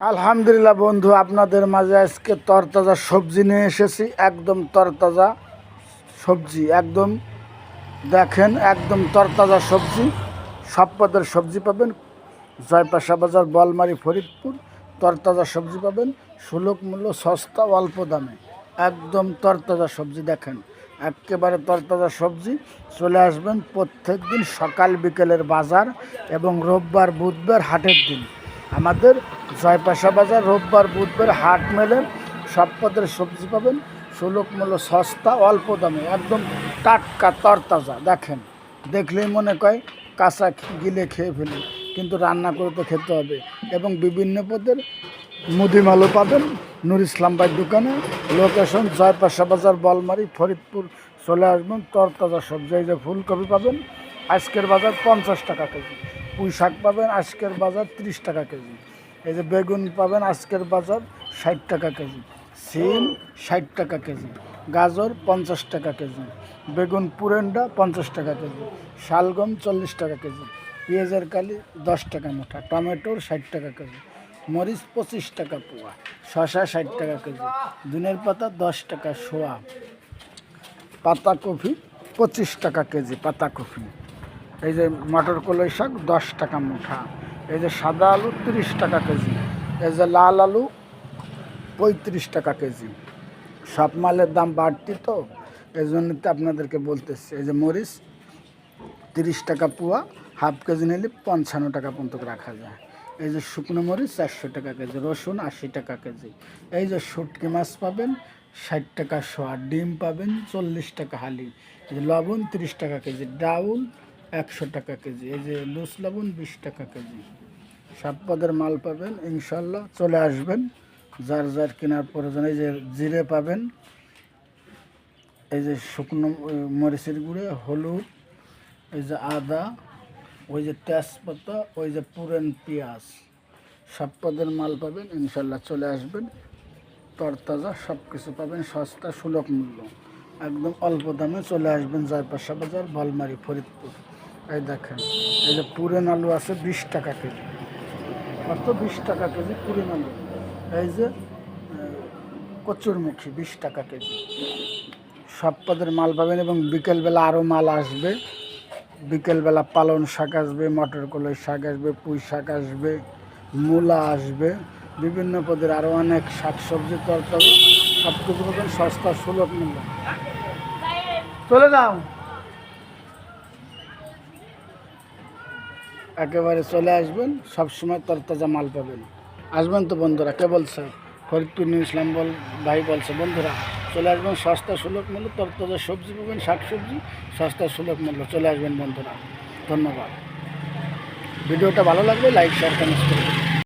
আলহামদুলিল্লাহ বন্ধু, আপনাদের মাঝে আজকে তরতাজা সবজি নিয়ে এসেছি। একদম তরতাজা সবজি, একদম দেখেন, একদম তরতাজা সবজি। সব পদের সবজি পাবেন জয়পাশা বাজার, বলমারি, ফরিদপুর। তরতাজা সবজি পাবেন, সুলভ মূল্য, সস্তা, অল্প দামে। একদম তরতাজা সবজি দেখেন, একেবারে তরতাজা সবজি। চলে আসবেন প্রত্যেক দিন সকাল বিকেলের বাজার, এবং রোববার বুধবার হাটের দিন আমাদের জয়পাশা বাজার রোববার বুধবার হাট মেলে। সব পদের সবজি পাবেন, সুলভ মূল্য, সস্তা, অল্প দামে, একদম টাটকা তরতাজা। দেখেন, দেখলেই মনে কয় কাঁচা গিলে খেয়ে ফেলি, কিন্তু রান্না করে তো খেতে হবে। এবং বিভিন্ন পদের মুদিমালও পাবেন নুর ইসলাম ভাইয়ের দোকানে। লোকেশন জয়পাশা বাজার, বলমারি, ফরিদপুর। চলে আসবেন তরতাজা সবজি। এই যে ফুলকপি পাবেন আজকের বাজার 50 টাকা কেজি। পুঁই শাক পাবেন আজকের বাজার 30 টাকা কেজি। এই যে বেগুন পাবেন আজকের বাজার 60 টাকা কেজি। সিম 60 টাকা কেজি। গাজর 50 টাকা কেজি। বেগুন পুরেন্ডা 50 টাকা কেজি। শালগম 40 টাকা কেজি। পেঁয়াজের কালি 10 টাকা মুঠা। টমেটোর 60 টাকা কেজি। মরিচ 25 টাকা পোয়া। শসা 60 টাকা কেজি। ধনের পাতা 10 টাকা শোয়া। পাতাকপি 25 টাকা কেজি পাতাকপি। এই যে মটর কলাই শাক 10 টাকা মুঠা। এই যে সাদা আলু 30 টাকা কেজি। এই যে লাল আলু 35 টাকা কেজি। সব মালের দাম বাড়তি, তো এই জন্য তো আপনাদেরকে বলতেছি। এই যে মরিচ 30 টাকা পোয়া, হাফ কেজি নিলে 55 টাকা পর্যন্ত রাখা যায়। এই যে শুকনো মরিচ 400 টাকা কেজি। রসুন 80 টাকা কেজি। এই যে শুটকি মাছ পাবেন 60 টাকা শোয়া। ডিম পাবেন 40 টাকা হালি। এই যে লবণ 30 টাকা কেজি। ডাউল 100 টাকা কেজি। এই যে লুচ লবণ 20 টাকা কেজি। সব পদের মাল পাবেন ইনশাল্লাহ। চলে আসবেন যার যার কেনার প্রয়োজন। এই যে জিরে পাবেন, এই যে শুকনো মরিচের গুঁড়ে, হলুদ, এই যে আদা, ওই যে তেজপাতা, ওই যে পুরান পেঁয়াজ। সব পদের মাল পাবেন ইনশাল্লাহ। চলে আসবেন, তরতাজা সব কিছু পাবেন, সস্তা সুলভ মূল্য, একদম অল্প দামে। চলে আসবেন জয়পাশা বাজার, বলমারি, ফরিদপুর। এই দেখেন, এই যে পুরান আলু আছে 20 টাকা কেজি। কত? 20 টাকা কেজি পুরান আলু। এই যে কচুরমুখী 20 টাকা কেজি। সব পদের মাল পাবেন। এবং বিকেলবেলা আরও মাল আসবে। বিকেলবেলা পালং শাক আসবে, মটর কলাই শাক আসবে, পুঁই শাক আসবে, মূলা আসবে, বিভিন্ন পদের আরও অনেক শাকসবজি, তরকারি, সব কিছু পাবেন সস্তা সুলভ মূল্য। চলে যাও, একেবারে চলে আসবেন, সবসময় তরতাজা মাল পাবেন। আসবেন তো বন্ধুরা, কে বলছে? ফরিদপুর নিউ ইসলাম ভাই বলছে। বন্ধুরা চলে আসবেন, সস্তা সুলভ মূল্য, তরতাজা সবজি পাবেন, শাকসবজি সস্তা সুলভ মূল্য। চলে আসবেন বন্ধুরা, ধন্যবাদ। ভিডিওটা ভালো লাগবে লাইক, শেয়ার, কমেন্ট করবেন।